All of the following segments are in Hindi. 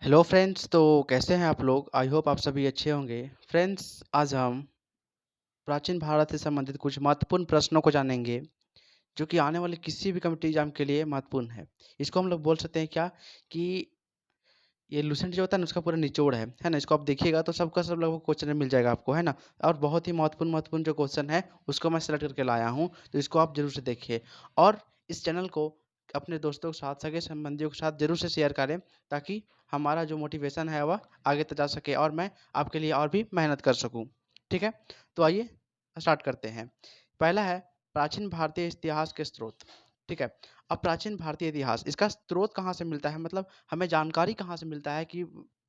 हेलो फ्रेंड्स, तो कैसे हैं आप लोग? आई होप आप सभी अच्छे होंगे। फ्रेंड्स, आज हम प्राचीन भारत से संबंधित कुछ महत्वपूर्ण प्रश्नों को जानेंगे, जो कि आने वाले किसी भी कॉम्पिटिटिव एग्जाम के लिए महत्वपूर्ण है। इसको हम लोग बोल सकते हैं क्या कि ये लूसेंट जो होता है ना, उसका पूरा निचोड़ है ना? इसको आप देखिएगा तो सबका सब लगभग क्वेश्चन मिल जाएगा आपको, है ना? और बहुत ही महत्वपूर्ण जो क्वेश्चन है, उसको मैं सेलेक्ट करके लाया हूँ, तो इसको आप ज़रूर से देखिए। और इस चैनल को अपने दोस्तों के साथ, सगे-संबंधियों के साथ ज़रूर से शेयर करें, ताकि हमारा जो मोटिवेशन है वह आगे तक जा सके और मैं आपके लिए और भी मेहनत कर सकूँ। ठीक है? तो आइए स्टार्ट करते हैं। पहला है प्राचीन भारतीय इतिहास के स्रोत। ठीक है? अब प्राचीन भारतीय इतिहास, इसका स्रोत कहाँ से मिलता है, मतलब हमें जानकारी कहाँ से मिलता है कि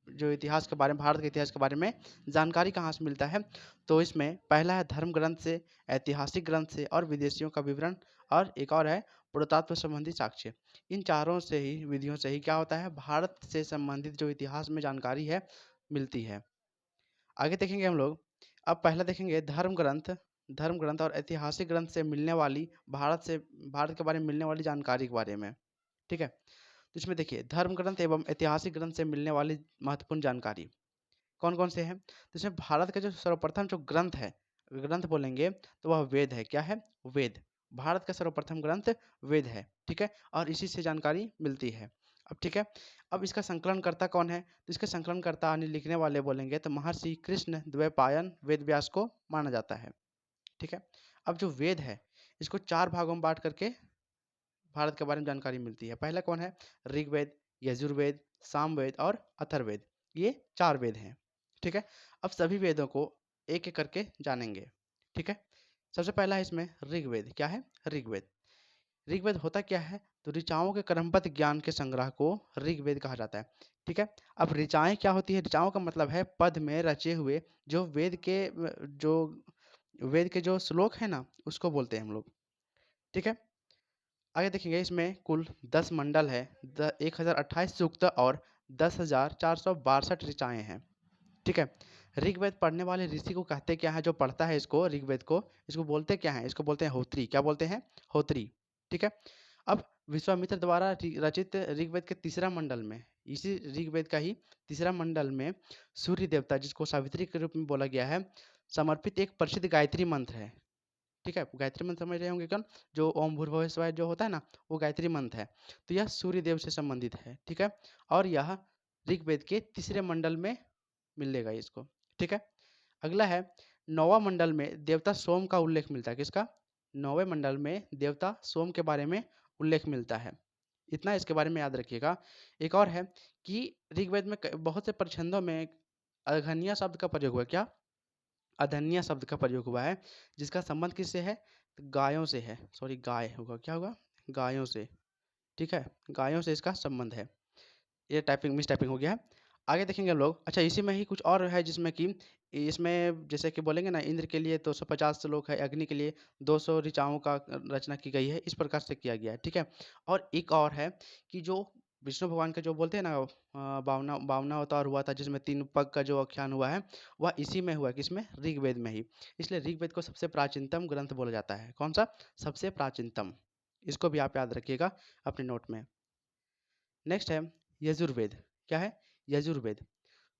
जो इतिहास के बारे में, भारत के इतिहास के बारे में जानकारी कहाँ से मिलता है? तो इसमें पहला है धर्म ग्रंथ से, ऐतिहासिक ग्रंथ से और विदेशियों का विवरण, और एक और है पुरातत्व संबंधी साक्ष्य। इन चारों से ही विधियों से ही क्या होता है, भारत से संबंधित जो इतिहास में जानकारी है, मिलती है। आगे देखेंगे हम लोग। अब पहला देखेंगे धर्म ग्रंथ और ऐतिहासिक ग्रंथ से मिलने वाली भारत के बारे में मिलने वाली जानकारी के बारे में। ठीक है? तो इसमें देखिए, धर्म ग्रंथ एवं ऐतिहासिक ग्रंथ से मिलने वाली महत्वपूर्ण जानकारी कौन-कौन से हैं? तो इसमें भारत का जो सर्वप्रथम जो ग्रंथ है, ग्रंथ बोलेंगे तो वह वेद है। क्या है? वेद। भारत का सर्वप्रथम ग्रंथ वेद है, ठीक है? और इसी से जानकारी मिलती है। अब ठीक है, अब इसका संकलनकर्ता कौन है? तो इसके संकलनकर्ता यानी लिखने वाले बोलेंगे तो महर्षि कृष्ण द्वैपायन वेद व्यास को माना जाता है, ठीक है? अब जो वेद है, इसको 4 भागों में बाँट करके भारत के बारे में जानकारी मिलती है। पहला कौन है? ऋग्वेद, यजुर्वेद, सामवेद और अथर्ववेद। ये 4 वेद हैं, ठीक है? अब सभी वेदों को एक-एक करके जानेंगे, ठीक है? सबसे पहला है इसमें ऋग्वेद। क्या है? ऋग्वेद। ऋग्वेद होता क्या है? तो ऋचाओं के क्रमबद्ध ज्ञान के संग्रह को ऋग्वेद कहा जाता है, ठीक है? अब ऋचाएँ क्या होती है? ऋचाओं का मतलब है पद में रचे हुए जो वेद के जो श्लोक हैं ना, उसको बोलते हैं हम लोग, ठीक है? आगे देखेंगे, इसमें कुल 10 मंडल है, 1028 सूक्त और 10,462 ऋचाएँ हैं, ठीक है? ऋग्वेद पढ़ने वाले ऋषि को कहते क्या हैं? जो पढ़ता है इसको, ऋग्वेद को, इसको बोलते क्या हैं? इसको बोलते हैं होत्री। क्या बोलते हैं? होत्री, ठीक है? अब विश्वामित्र द्वारा रचित ऋग्वेद के तीसरा मंडल में, इसी ऋग्वेद का ही तीसरा मंडल में सूर्य देवता, जिसको सावित्री के रूप में बोला गया है, समर्पित एक प्रसिद्ध गायत्री मंत्र है। ठीक है? गायत्री मंत्र समझ रहे होंगे कौन? जो ओम भूर्भुवः स्वः जो होता है ना, वो गायत्री मंत्र है। तो यह सूर्य देव से संबंधित है, ठीक है? और यह ऋग्वेद के तीसरे मंडल में मिलेगा इसको, ठीक है? अगला है, 9वाँ मंडल में देवता सोम का उल्लेख मिलता है। किसका? 9वें मंडल में देवता सोम के बारे में उल्लेख मिलता है। इतना इसके बारे में याद रखिएगा। एक और है कि ऋग्वेद में बहुत से प्रछंदों में अर्घन्या शब्द का प्रयोग हुआ है। क्या? अदन्य शब्द का प्रयोग हुआ है, जिसका संबंध किससे है? तो गायों से है। सॉरी, गाय होगा, क्या होगा? गायों से, ठीक है? गायों से इसका संबंध है। ये मिस टाइपिंग हो गया है। आगे देखेंगे हम लोग। अच्छा, इसी में ही कुछ और है, जिसमें कि इसमें जैसे कि बोलेंगे ना, इंद्र के लिए 250 श्लोक है, अग्नि के लिए 200 ऋचाओं का रचना की गई है, इस प्रकार से किया गया है, ठीक है? और एक और है कि जो विष्णु भगवान का जो बोलते हैं ना, बावना बावना अवतार हुआ था, जिसमें 3 पग का जो आख्यान हुआ है, वह इसी में हुआ है, किसमें? ऋग्वेद में ही। इसलिए ऋग्वेद को सबसे प्राचीनतम ग्रंथ बोला जाता है। कौन-सा? सबसे प्राचीनतम। इसको भी आप याद रखिएगा अपने नोट में। नेक्स्ट है यजुर्वेद। क्या है? यजुर्वेद।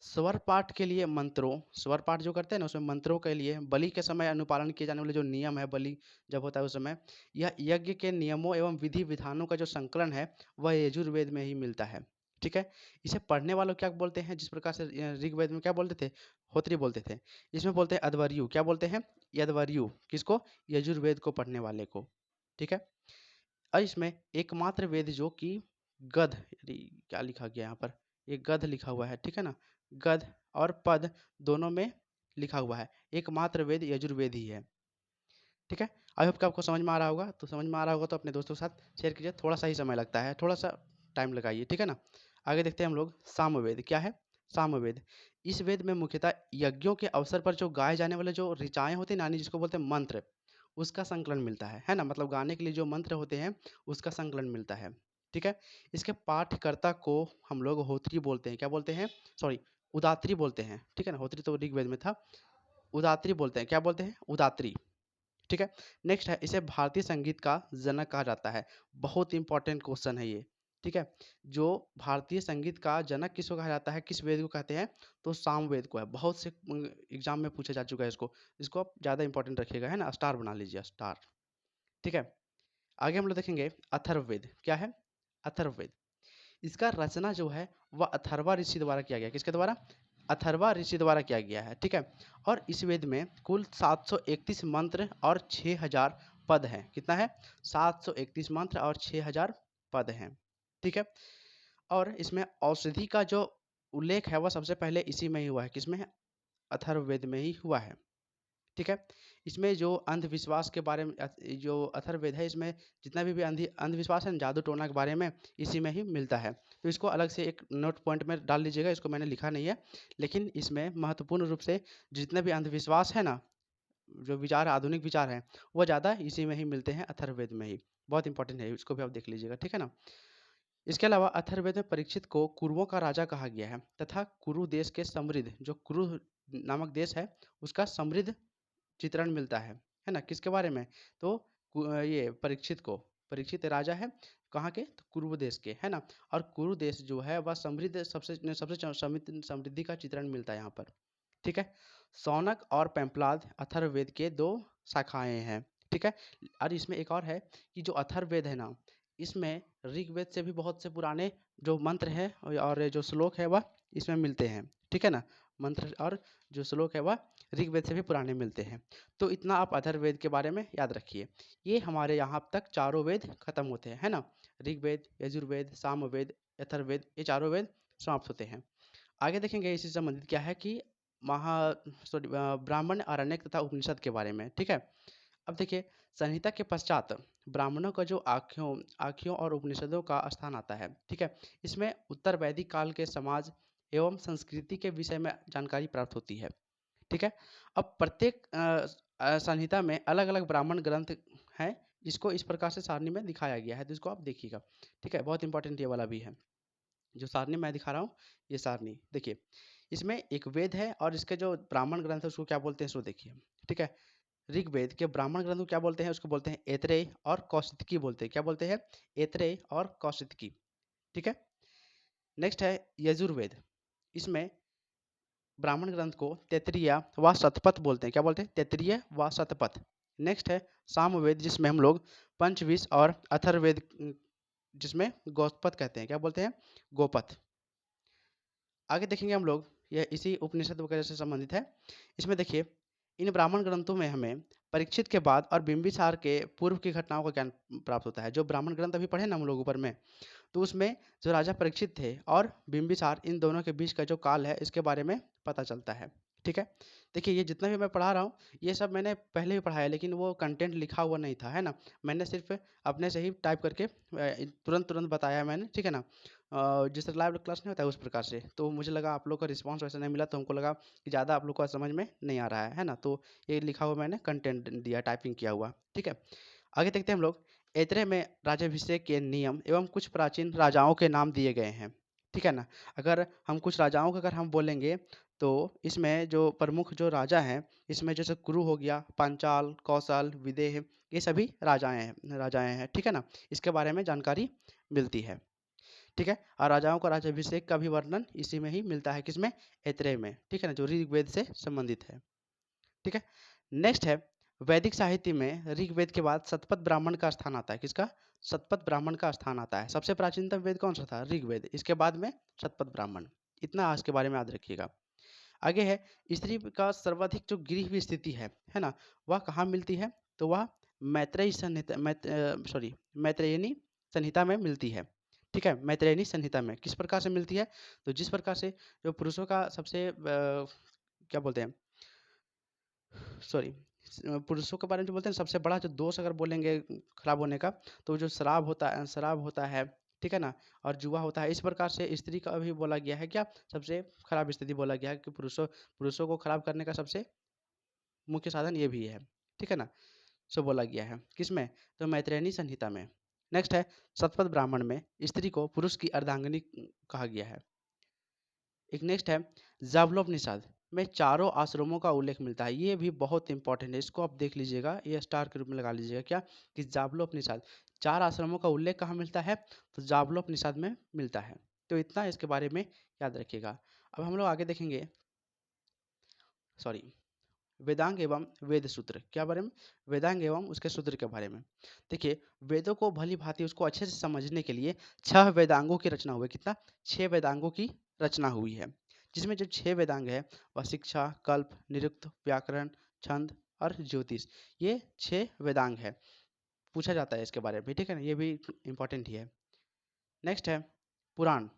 स्वर पाठ के लिए मंत्रों, स्वर पाठ जो करते हैं ना, उसमें मंत्रों के लिए बलि के समय अनुपालन किए जाने वाले जो नियम है, बलि जब होता है उस समय, यह यज्ञ के नियमों एवं विधि विधानों का जो संकलन है, वह यजुर्वेद में ही मिलता है, ठीक है? इसे पढ़ने वालों को क्या बोलते हैं? जिस प्रकार से ऋग्वेद में क्या बोलते थे? होत्री बोलते थे। इसमें बोलते हैं अध्वर्यु। क्या बोलते हैं? यध्वर्यु। किसको? यजुर्वेद को पढ़ने वाले को, ठीक है? और इसमें एकमात्र वेद जो कि गध, अरे क्या लिखा गया यहाँ पर? ये गध लिखा हुआ है, ठीक है ना? गध और पद दोनों में लिखा हुआ है। एकमात्र वेद यजुर्वेद ही है, ठीक है? आई होप कि आपको समझ में आ रहा होगा। तो समझ में आ रहा होगा तो अपने दोस्तों के साथ शेयर कीजिए। थोड़ा-सा ही समय लगता है, थोड़ा-सा टाइम लगाइए, ठीक है ना? आगे देखते हैं हम लोग सामवेद। क्या है? सामवेद। इस वेद में मुख्यतः यज्ञों के अवसर पर जो गाए जाने वाले जो ऋचाएँ होती हैं ना, यानी जिसको बोलते हैं मंत्र, उसका संकलन मिलता है ना? मतलब गाने के लिए जो मंत्र होते हैं, उसका संकलन मिलता है, ठीक है? इसके पाठकर्ता को हम लोग होत्री बोलते हैं। क्या बोलते हैं? सॉरी, उदात्री बोलते हैं, ठीक है ना? होत्री तो ऋग्वेद में था। उदात्री बोलते हैं। क्या बोलते हैं? उदात्री, ठीक है? नेक्स्ट है, इसे भारतीय संगीत का जनक कहा जाता है। बहुत इंपॉर्टेंट क्वेश्चन है ये। ठीक है। जो भारतीय संगीत का जनक किसको कहा जाता है, किस वेद को कहते हैं, तो सामवेद को है। बहुत से एग्जाम में पूछा जा चुका है इसको। इसको आप ज़्यादा इंपॉर्टेंट रखिएगा, है ना, स्टार बना लीजिए, स्टार। ठीक है। आगे हम लोग देखेंगे अथर्ववेद। क्या है? अथर्ववेद। इसका रचना जो है वह अथर्वा ऋषि द्वारा किया गया। किसके द्वारा? अथर्वा ऋषि द्वारा किया गया है। ठीक है। और इस वेद में कुल 731 मंत्र और 6000 पद हैं। कितना है? 731 मंत्र और 6000 पद हैं। ठीक है। और इसमें औषधि का जो उल्लेख है वह सबसे पहले इसी में ही हुआ है। किसमें है? अथर्ववेद में ही हुआ है। ठीक है। इसमें जो अंधविश्वास के बारे में जो अथर्ववेद है, इसमें जितना भी अंधविश्वास है, जादू टोना के बारे में इसी में ही मिलता है। तो इसको अलग से एक नोट पॉइंट में डाल लीजिएगा, इसको मैंने लिखा नहीं है, लेकिन इसमें महत्वपूर्ण रूप से जितने भी अंधविश्वास है ना, जो विचार आधुनिक विचार हैं, वो ज़्यादा इसी में ही मिलते हैं, अथर्ववेद में ही। बहुत इंपॉर्टेंट है, इसको भी आप देख लीजिएगा। ठीक है ना। इसके अलावा अथर्ववेद में परीक्षित को कुरुओं का राजा कहा गया है तथा कुरु देश के समृद्ध, जो कुरु नामक देश है, उसका समृद्ध चित्रण मिलता है ना? किसके बारे में? तो ये परीक्षित को, परीक्षित राजा है कहाँ के? तो कुरु देश के, है ना? और कुरु देश जो है वह समृद्ध, सबसे सबसे समृद्धि का चित्रण मिलता है यहाँ पर। ठीक है। सौनक और पेंपलाद अथर्ववेद के दो शाखाएं हैं। ठीक है। और इसमें एक और है कि जो अथर्ववेद है ना, इसमें ऋग्वेद से भी बहुत से पुराने जो मंत्र हैं और जो श्लोक है वह इसमें मिलते हैं। ठीक है ना। मंत्र और जो श्लोक है वह ऋग्वेद से भी पुराने मिलते हैं। तो इतना आप अथर्ववेद के बारे में याद रखिए। ये हमारे यहाँ तक चारों वेद खत्म होते हैं, है ना। ऋग्वेद, यजुर्वेद, सामवेद, अथर्ववेद, ये चारों वेद समाप्त होते हैं। आगे देखेंगे इसी से संबंधित क्या है कि महा सॉरी ब्राह्मण, आरण्यक तथा उपनिषद के बारे में। ठीक है। अब देखिए, संहिता के पश्चात ब्राह्मणों का जो आख्यों आख्यों और उपनिषदों का स्थान आता है। ठीक है। इसमें उत्तर वैदिक काल के समाज एवं संस्कृति के विषय में जानकारी प्राप्त होती है। ठीक है। अब प्रत्येक संहिता में अलग अलग ब्राह्मण ग्रंथ हैं, जिसको इस प्रकार से सारणी में दिखाया गया है, तो इसको आप देखिएगा। ठीक है। बहुत इंपॉर्टेंट ये वाला भी है, जो सारणी मैं दिखा रहा हूँ, ये सारणी देखिए। इसमें एक वेद है और इसके जो ब्राह्मण ग्रंथ है उसको क्या बोलते हैं, सो देखिए। ठीक है। ऋग्वेद के ब्राह्मण ग्रंथ को क्या बोलते हैं? उसको बोलते हैं ऐत्रेय और कौशितकी बोलते हैं। क्या बोलते हैं? ऐत्रेय और कौशितकी। ठीक है। नेक्स्ट है यजुर्वेद। इसमें ब्राह्मण ग्रंथ को तैत्तिरीय व शतपथ बोलते हैं। क्या बोलते हैं? तैत्तिरीय व शतपथ। नेक्स्ट है सामवेद, जिसमें हम लोग पंचविश, और अथर्ववेद जिसमें गोपथ कहते हैं। क्या बोलते हैं? गोपथ। आगे देखेंगे हम लोग, यह इसी उपनिषद वगैरह से संबंधित है। इसमें देखिए, इन ब्राह्मण ग्रंथों में हमें परीक्षित के बाद और बिंबिसार के पूर्व की घटनाओं का ज्ञान प्राप्त होता है। जो ब्राह्मण ग्रंथ अभी पढ़े ना हम लोग ऊपर में, तो उसमें जो राजा परीक्षित थे और बिंबिसार, इन दोनों के बीच का जो काल है, इसके बारे में पता चलता है। ठीक है। देखिए, ये जितना भी मैं पढ़ा रहा हूँ, ये सब मैंने पहले भी पढ़ा है, लेकिन वो कंटेंट लिखा हुआ नहीं था, है ना। मैंने सिर्फ अपने से ही टाइप करके तुरंत तुरंत बताया है मैंने। ठीक है ना। जिस तरह लाइव क्लास नहीं होता है उस प्रकार से। तो मुझे लगा आप लोग का रिस्पांस वैसा नहीं मिला, तो हमको लगा कि ज़्यादा आप लोग को समझ में नहीं आ रहा है ना। तो ये लिखा हुआ मैंने कंटेंट दिया, टाइपिंग किया हुआ। ठीक है। आगे देखते हैं हम लोग। ऐत्रेय में राज्याभिषेक के नियम एवं कुछ प्राचीन राजाओं के नाम दिए गए हैं। ठीक है ना। अगर हम कुछ राजाओं का अगर हम बोलेंगे, तो इसमें जो प्रमुख जो राजा हैं, इसमें जैसे कुरु हो गया, पांचाल, कौशल, विदेह, ये सभी राजाएं हैं। ठीक है ना। इसके बारे में जानकारी मिलती है। ठीक है। और राजाओं का राज्याभिषेक का भी वर्णन इसी में ही मिलता है। किसमें? ऐत्रेय में। ठीक है ना, जो ऋग्वेद से संबंधित है। ठीक है। नेक्स्ट है, वैदिक साहित्य में ऋग्वेद के बाद शतपथ ब्राह्मण का स्थान आता है। किसका? शतपथ ब्राह्मण का स्थान आता है। सबसे प्राचीनतम वेद कौन सा था? ऋग्वेद। इसके बाद में शतपथ ब्राह्मण। इतना आज के बारे में याद रखिएगा। आगे है, स्त्री का सर्वाधिक जो गिरी हुई स्थिति है ना, वह कहाँ मिलती है? तो वह मैत्रेयी संहिता, मैत्रेयनी संहिता में मिलती है। ठीक है। मैत्रेयनी संहिता में किस प्रकार से मिलती है? तो जिस प्रकार से जो पुरुषों का सबसे क्या बोलते हैं, सॉरी, पुरुषों के बारे में जो बोलते हैं, सबसे बड़ा जो दोष अगर बोलेंगे खराब होने का, तो जो शराब होता है, ठीक है ना, और जुआ होता है। इस प्रकार से स्त्री का भी बोला गया है, क्या सबसे खराब स्थिति बोला गया है कि पुरुषों को खराब करने का सबसे मुख्य साधन ये भी है। ठीक है ना। सो बोला गया है किसमें? तो मैत्रेयनी संहिता में। नेक्स्ट है, शतपथ ब्राह्मण में स्त्री को पुरुष की अर्धांगिनी कहा गया है। एक नेक्स्ट है, जावलोपनिषद में चारों आश्रमों का उल्लेख मिलता है। ये भी बहुत इंपॉर्टेंट है, इसको आप देख लीजिएगा, ये स्टार के रूप में लगा लीजिएगा। क्या? कि जावलोपनिषद 4 आश्रमों का उल्लेख कहाँ मिलता है? तो जावलोपनिषद में मिलता है। तो इतना इसके बारे में याद रखिएगा। अब हम लोग आगे देखेंगे, सॉरी, वेदांग एवं वेद सूत्र क्या बारे में? वेदांग एवं उसके सूत्र के बारे में। देखिए, वेदों को भली भांति उसको अच्छे से समझने के लिए 6 वेदांगों की रचना हुई है। कितना? 6 वेदांगों की रचना हुई है, जिसमें जो 6 वेदांग है वह शिक्षा, कल्प, निरुक्त, व्याकरण, छंद और ज्योतिष, ये 6 वेदांग है। पूछा जाता है इसके बारे में, ठीक है ना, ये भी इंपॉर्टेंट ही है। नेक्स्ट है पुराण।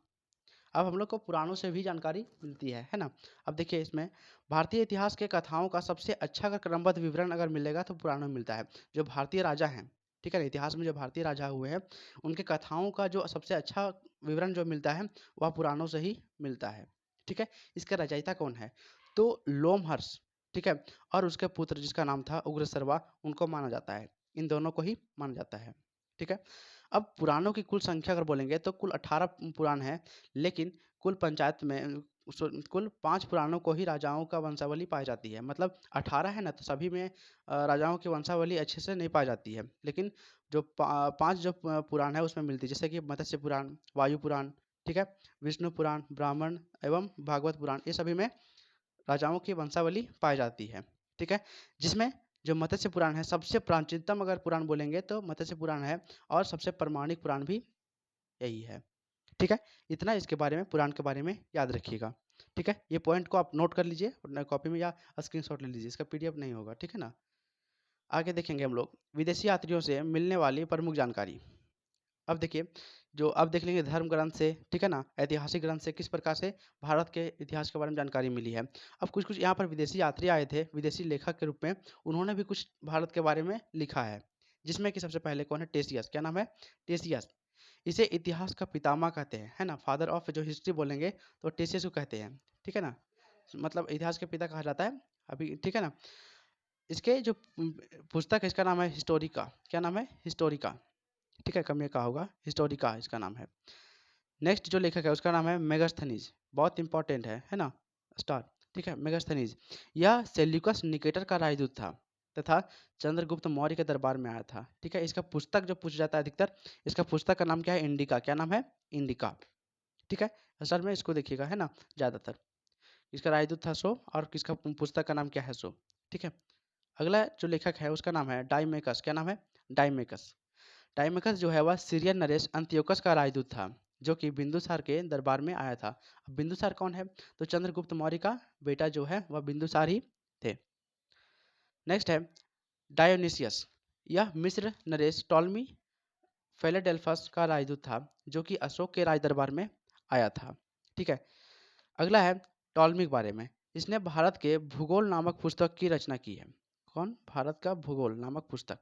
अब हम लोग को पुराणों से भी जानकारी मिलती है ना। अब देखिए, इसमें भारतीय इतिहास के कथाओं का सबसे अच्छा अगर क्रमबद्ध विवरण अगर मिलेगा तो पुराणों में मिलता है। जो भारतीय राजा हैं, ठीक है ना, इतिहास में जो भारतीय राजा हुए हैं उनके कथाओं का जो सबसे अच्छा विवरण जो मिलता है वह पुराणों से ही मिलता है, ठीक है। इसका रचयिता कौन है? तो लोमहर्ष, ठीक है, और उसके पुत्र जिसका नाम था उग्रसर्वा, उनको माना जाता है। इन दोनों को ही माना जाता है, ठीक है। अब पुराणों की कुल संख्या अगर बोलेंगे तो कुल 18 पुराण है, लेकिन कुल पंचायत में कुल 5 पुराणों को ही राजाओं का वंशावली पाई जाती है। मतलब 18 है ना, तो सभी में राजाओं की वंशावली अच्छे से नहीं पाई जाती है, लेकिन जो 5 जो पुराण है उसमें मिलती है, जैसे कि मत्स्य पुराण, वायु पुराण, ठीक है, विष्णु पुराण, ब्राह्मण एवं भागवत पुराण, ये सभी में राजाओं की वंशावली पाई जाती है, ठीक है। जिसमें जो मत्स्य पुराण है सबसे प्राचीनतम अगर पुराण बोलेंगे तो मत्स्य पुराण है, और सबसे प्रमाणिक पुराण भी यही है, ठीक है। इतना इसके बारे में, पुराण के बारे में याद रखिएगा, ठीक है। ये पॉइंट को आप नोट कर लीजिए अपना कॉपी में या स्क्रीनशॉट ले लीजिए, इसका पीडीएफ नहीं होगा, ठीक है ना। आगे देखेंगे हम लोग विदेशी यात्रियों से मिलने वाली प्रमुख जानकारी। अब देखिए, जो अब देख लेंगे धर्म ग्रंथ से, ठीक है ना, ऐतिहासिक ग्रंथ से किस प्रकार से भारत के इतिहास के बारे में जानकारी मिली है। अब कुछ कुछ यहाँ पर विदेशी यात्री आए थे, विदेशी लेखक के रूप में, उन्होंने भी कुछ भारत के बारे में लिखा है, जिसमें कि सबसे पहले कौन है? टेसियस। क्या नाम है? टेसियस। इसे इतिहास का पितामह कहते हैं, है ना, फादर ऑफ जो हिस्ट्री बोलेंगे तो टेसियस को कहते हैं, ठीक है ना, मतलब इतिहास के पिता कहा जाता है अभी, ठीक है ना। इसके जो पुस्तक है इसका नाम है हिस्टोरिका। क्या नाम है? हिस्टोरिका, ठीक है, कम ये कहा होगा, हिस्टोरिका इसका नाम है। नेक्स्ट जो लेखक है उसका नाम है मेगास्थनीज, बहुत इंपॉर्टेंट है ना, स्टार, ठीक है, मेगास्थनीज। यह सेल्यूकस निकेटर का राजदूत था तथा चंद्रगुप्त मौर्य के दरबार में आया था, ठीक है। इसका पुस्तक जो पूछा जाता है अधिकतर, इसका पुस्तक का नाम क्या है? इंडिका। क्या नाम है? इंडिका, ठीक है। असल में इसको देखिएगा, है ना, ज्यादातर इसका राजदूत था सो, और किसका पुस्तक का नाम क्या है सो, ठीक है। अगला जो लेखक है उसका नाम है डाइमेकस। क्या नाम है? डाइमेकस। टाइमकस जो है वह सीरियन नरेश अंत्योकस का राजदूत था, जो कि बिंदुसार के दरबार में आया था। अब बिंदुसार कौन है? तो चंद्रगुप्त मौर्य का बेटा जो है वह बिंदुसार ही थे। नेक्स्ट है डायोनिसियस। यह मिस्र नरेश टॉलमी फेलेडेल्फस का राजदूत था, जो कि अशोक के राज दरबार में आया था, ठीक है। अगला है टॉलमी के बारे में। इसने भारत के भूगोल नामक पुस्तक की रचना की है। कौन? भारत का भूगोल नामक पुस्तक,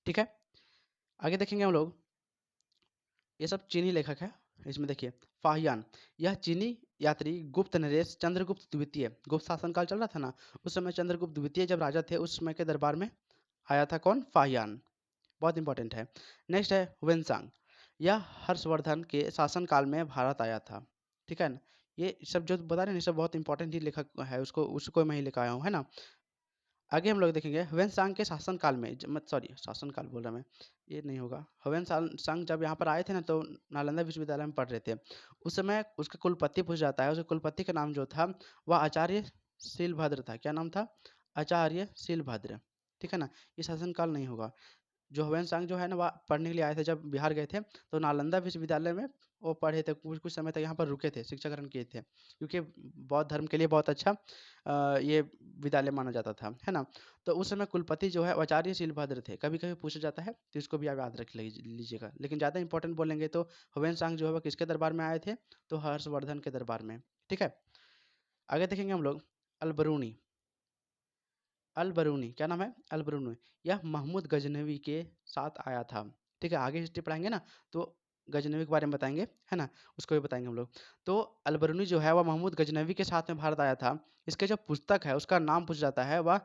ठीक है। आगे देखेंगे हम लोग, ये सब चीनी लेखक है। इसमें देखिए फाहियान, यह चीनी यात्री गुप्त नरेश चंद्रगुप्त द्वितीय, गुप्त शासनकाल चल रहा था ना, उस समय चंद्रगुप्त द्वितीय जब राजा थे उस समय के दरबार में आया था। कौन? फाहियान, बहुत इंपॉर्टेंट है। नेक्स्ट है वेनसांग, यह हर्षवर्धन के शासनकाल में भारत आया था, ठीक है ना। ये सब जो बता रहे हैं ये सब बहुत इंपॉर्टेंट ही लेखक है, उसको मैं ही लिखा आया हूँ, है ना। आगे हम लोग देखेंगे ह्वेन सांग के शासनकाल में, मत सॉरी शासनकाल बोल रहा मैं, ये नहीं होगा। सांग जब यहाँ पर आए थे ना तो नालंदा विश्वविद्यालय में पढ़ रहे थे, उस समय उसका कुलपति पूछ जाता है, उसके कुलपति का नाम जो था वह आचार्य शीलभद्र था। क्या नाम था? आचार्य शीलभद्र, ठीक है ना। ये शासनकाल नहीं होगा। जो ह्वेन सांग जो है ना वह पढ़ने के लिए आए थे, जब बिहार गए थे तो नालंदा विश्वविद्यालय में वो पढ़े थे, कुछ कुछ समय तक यहाँ पर रुके थे, शिक्षा ग्रहण किए थे, क्योंकि बौद्ध धर्म के लिए बहुत अच्छा ये विद्यालय माना जाता था, है ना। तो उस समय कुलपति जो है आचार्य शीलभद्र थे। कभी कभी पूछा जाता है तो इसको भी आप याद रख लीजिएगा, लेकिन ज़्यादा इंपॉर्टेंट बोलेंगे तो ह्वेन सांग जो है वह किसके दरबार में आए थे? तो हर्षवर्धन के दरबार में, ठीक है। आगे देखेंगे हम लोग अलबरूनी। अलबरूनी, क्या नाम है? अलबरूनी। यह महमूद गजनवी के साथ आया था, ठीक है। आगे हिस्ट्री पढ़ाएंगे ना तो गजनवी के बारे में बताएंगे, है ना, उसको भी बताएंगे हम लोग। तो अलबरूनी जो है वह महमूद गजनवी के साथ में भारत आया था। इसके जो पुस्तक है उसका नाम पूछा जाता है, वह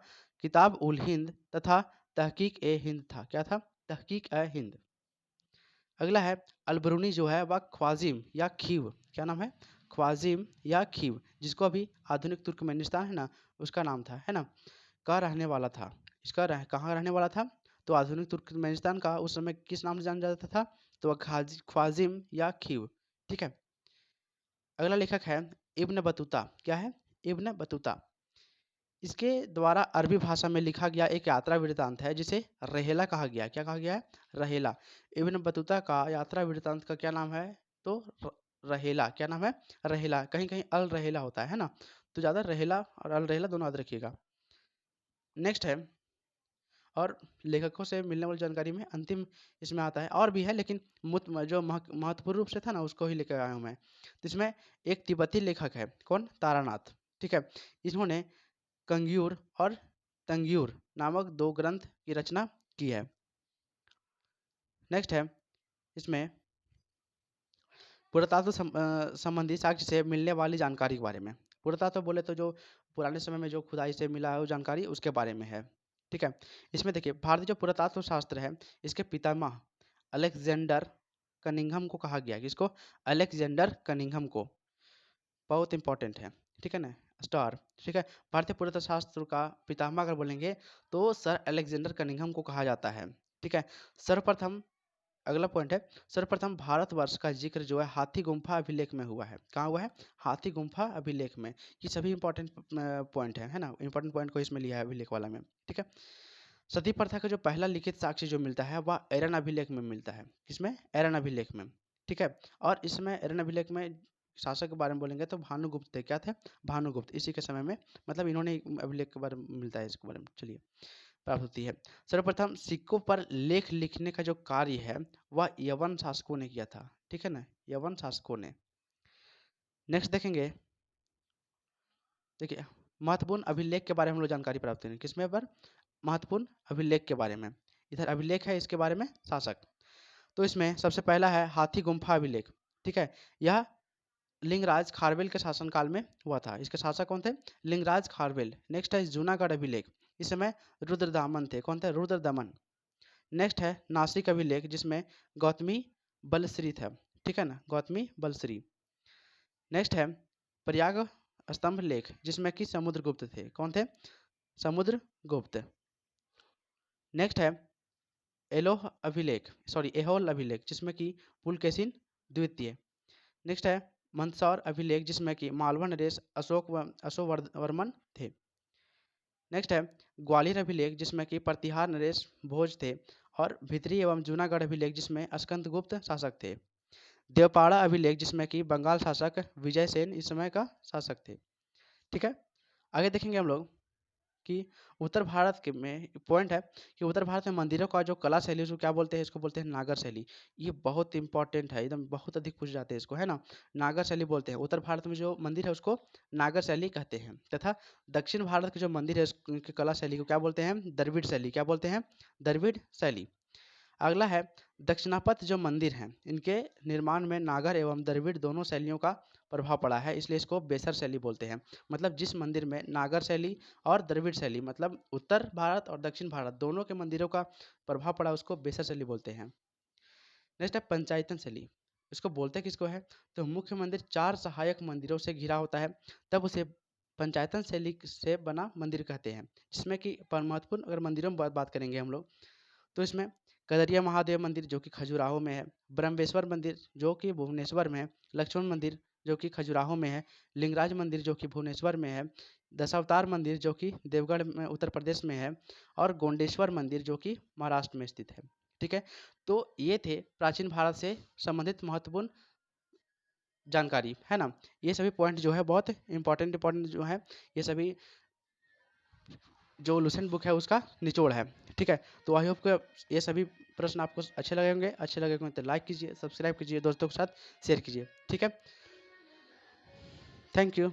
किताब उल हिंद तथा तहकीक ए हिंद था। क्या था? तहकीक ए हिंद। अगला है अलबरूनी जो है वह ख्वाजिम या खीव। क्या नाम है? ख्वाजिम या खीव, जिसको अभी आधुनिक तुर्कमेनिस्तान है ना उसका नाम था, है ना, का रहने वाला था। कहाँ रहने वाला था? तो आधुनिक तुर्कमेनिस्तान का उस समय किस नाम से जाना जाता था? तो ख्वाजिम या खीव। ठीक है। अगला लेखक है इब्न बतूता। क्या है? Ibn Battuta. इसके द्वारा अरबी भाषा में लिखा गया एक यात्रा वृत्तांत है जिसे रहेला कहा गया है। क्या कहा गया है? रहेला। इब्न बतूता का यात्रा वृत्तांत का क्या नाम है? तो रहेला। क्या नाम है? रहेला। कहीं कहीं अल रहेला होता है ना, तो ज़्यादा रहेला और अल रहेला दोनों याद रखिएगा। नेक्स्ट है, और लेखकों से मिलने वाली जानकारी में अंतिम इसमें आता है, और भी है लेकिन जो महत्वपूर्ण रूप से था ना उसको ही लेकर आया हूँ मैं। तो इसमें एक तिब्बती लेखक है, कौन? तारानाथ। ठीक है। इन्होंने कंग्यूर और तंग्यूर नामक 2 ग्रंथ की रचना की है। नेक्स्ट है, इसमें पुरातत्व संबंधी साक्ष्य से मिलने वाली जानकारी के बारे में। पुरातत्व बोले तो जो पुराने समय में जो खुदाई से मिला है वो जानकारी उसके बारे में है। ठीक है। इसमें देखिए भारतीय जो पुरातत्व शास्त्र है इसके पितामह अलेक्जेंडर कनिंघम को कहा गया है। किसको? अलेक्जेंडर कनिंघम को। बहुत इंपॉर्टेंट है। ठीक है ना, स्टार। ठीक है। भारतीय पुरातत्व शास्त्र का पितामह अगर बोलेंगे तो सर अलेक्जेंडर कनिंघम को कहा जाता है। ठीक है। सर्वप्रथम, अगला पॉइंट है, सर्वप्रथम भारतवर्ष का जिक्र जो है हाथी गुम्फा अभिलेख में हुआ है। कहाँ हुआ है? हाथी गुम्फा अभिलेख में। ये सभी इंपॉर्टेंट पॉइंट है ना, इंपॉर्टेंट पॉइंट को इसमें लिया है अभिलेख वाला में। ठीक है। सती प्रथा का जो पहला लिखित साक्ष्य जो मिलता है वह एरन अभिलेख में मिलता है। किसमें? एरन अभिलेख में। ठीक है। और इसमें एरन अभिलेख में शासक के बारे में बोलेंगे तो भानुगुप्त थे। क्या थे? भानुगुप्त। इसी के समय में, मतलब इन्होंने अभिलेख के बारे में मिलता है इसके बारे में। चलिए, प्राप्त होती है। सर्वप्रथम सिक्कों पर लेख लिखने का जो कार्य है वह यवन शासकों ने किया था। ठीक है ना, यवन शासकों ने। नेक्स्ट देखेंगे, देखिए महत्वपूर्ण अभिलेख के बारे में हम लोग जानकारी प्राप्त करेंगे। किसमें पर? महत्वपूर्ण अभिलेख के बारे में। इधर अभिलेख है, इसके बारे में शासक। तो इसमें सबसे पहला है हाथी गुम्फा अभिलेख। ठीक है। यह लिंगराज खारवेल के शासनकाल में हुआ था। इसके शासक कौन थे? लिंगराज खारवेल। नेक्स्ट है जूनागढ़ अभिलेख। इस समय रुद्रदामन थे। कौन थे? रुद्रदमन। नेक्स्ट है नासिक अभिलेख जिसमें गौतमी बलश्री था। ठीक है ना, गौतमी बलश्री। नेक्स्ट है प्रयाग स्तंभ लेख जिसमें कि समुद्रगुप्त थे। कौन थे? समुद्रगुप्त। नेक्स्ट है एलोह अभिलेख, सॉरी एहोल अभिलेख जिसमें कि पुलकेशिन द्वितीय। नेक्स्ट है मंदसौर अभिलेख जिसमें कि मालवा नरेश अशोकवर्मन थे। नेक्स्ट है ग्वालियर अभिलेख जिसमें कि प्रतिहार नरेश भोज थे। और भित्री एवं जूनागढ़ अभिलेख जिसमें स्कंदगुप्त शासक थे। देवपाड़ा अभिलेख जिसमें कि बंगाल शासक विजयसेन इस समय का शासक थे। ठीक है। आगे देखेंगे हम लोग कि उत्तर भारत के में पॉइंट है कि उत्तर भारत में मंदिरों का जो कला शैली उसको क्या बोलते हैं? इसको बोलते हैं नागर शैली। ये बहुत इंपॉर्टेंट है, एकदम बहुत अधिक पूछ जाते हैं इसको, है ना। नागर शैली बोलते हैं। उत्तर भारत में जो मंदिर है उसको नागर शैली कहते हैं, तथा दक्षिण भारत के जो मंदिर है उसकी कला शैली को क्या बोलते हैं? द्रविड़ शैली। क्या बोलते हैं? द्रविड़ शैली। अगला है दक्षिणापथ जो मंदिर हैं इनके निर्माण में नागर एवं द्रविड़ दोनों शैलियों का प्रभाव पड़ा है, इसलिए इसको बेसर शैली बोलते हैं। मतलब जिस मंदिर में नागर शैली और द्रविड़ शैली, मतलब उत्तर भारत और दक्षिण भारत दोनों के मंदिरों का प्रभाव पड़ा उसको बेसर शैली बोलते हैं। नेक्स्ट है पंचायतन शैली। इसको बोलते किसको है? तो मुख्य मंदिर 4 सहायक मंदिरों से घिरा होता है तब उसे पंचायतन शैली से बना मंदिर कहते हैं। जिसमें कि महत्वपूर्ण अगर मंदिरों में बात करेंगे हम लोग तो इसमें कदरिया महादेव मंदिर जो कि खजुराहो में है, ब्रह्मेश्वर मंदिर जो कि भुवनेश्वर में है, लक्ष्मण मंदिर जो कि खजुराहो में है, लिंगराज मंदिर जो कि भुवनेश्वर में है, दशावतार मंदिर जो कि देवगढ़ में उत्तर प्रदेश में है, और गोंडेश्वर मंदिर जो कि महाराष्ट्र में स्थित है। ठीक है। तो ये थे प्राचीन भारत से संबंधित महत्वपूर्ण जानकारी, है ना। ये सभी पॉइंट जो है बहुत इंपॉर्टेंट जो है, ये सभी जो लुसेंट बुक है उसका निचोड़ है। ठीक है। तो आई होप कि ये सभी प्रश्न आपको अच्छे लगे होंगे। अच्छे लगे होंगे तो लाइक कीजिए, सब्सक्राइब कीजिए, दोस्तों के साथ शेयर कीजिए। ठीक है। Thank you.